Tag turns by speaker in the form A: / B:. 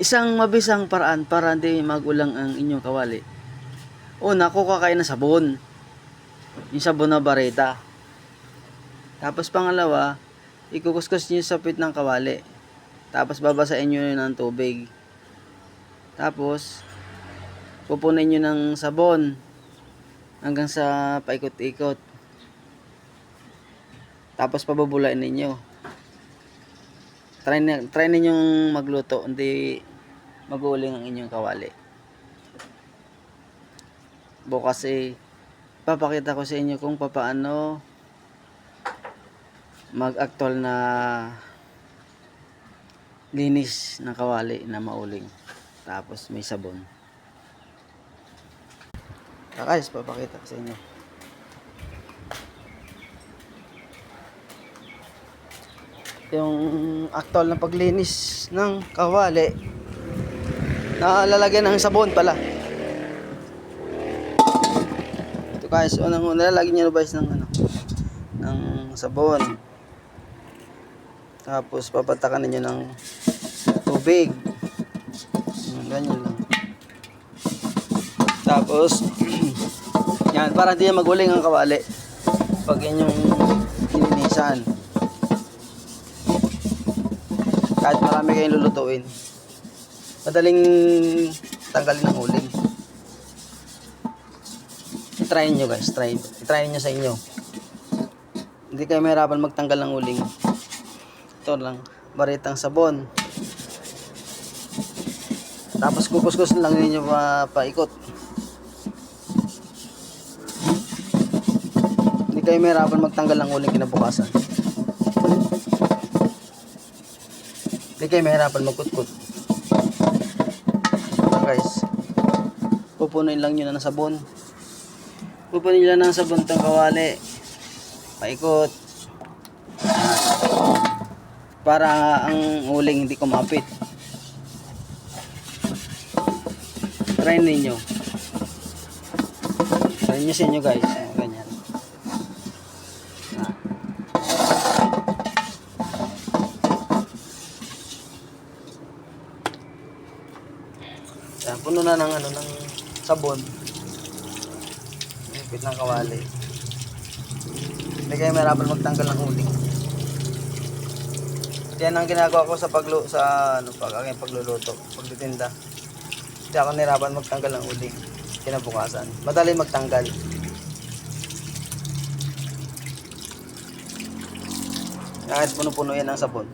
A: Isang mabisang paraan para hindi magulang ang inyong kawali. Una, kuha kayo ng sabon. Yung sabon na bareta. Tapos pangalawa, ikukuskus nyo sa pit ng kawali. Tapos babasain nyo ng tubig. Tapos, pupunin nyo ng sabon hanggang sa paikot-ikot. Tapos pabubulain ninyo. Try ninyong magluto, hindi maguling ang inyong kawali. Bukas papakita ko sa inyo kung paano mag-actual na linis ng kawali na mauling. Tapos may sabon. Guys, papakita ko sa inyo. Yung actual na paglinis ng kawali na lalagyan ng sabon pala. Ito guys, unang-una lalagyan niyo guys ng sabon. Tapos papatakan niyo ng tubig. Ganyan lang. Tapos yan, para hindi maguling ang kawali pag inyong nilinisan. Kahit marami kayong lulutuin, madaling tanggalin ang uling. I-try nyo guys, i-try nyo sa inyo. Hindi kayo mahirapan magtanggal ng uling. Ito lang, baritang sabon. Tapos kukuskus lang ninyo paikot. Hindi kayo mahirapan magtanggal ng uling kinabukasan. Hindi kayo mahirapan magkutkot. Guys, pupunuin lang nyo na ng sabon. Pupunuin lang ng sabon tong kawali. Paikot. Para ang uling hindi kumapit. Try ninyo. Try nyo sa inyo guys. Ganyan. Yan, puno na ng sabon. Ipit ng kawali. Hindi kayo mahirapan magtanggal ng uling. Yan ang ginagawa ko sa aking pagluluto, pagtitinda. Hindi ako nahirapan magtanggal ng uling kinabukasan. Madali magtanggal. Kahit puno-puno yan ng sabon.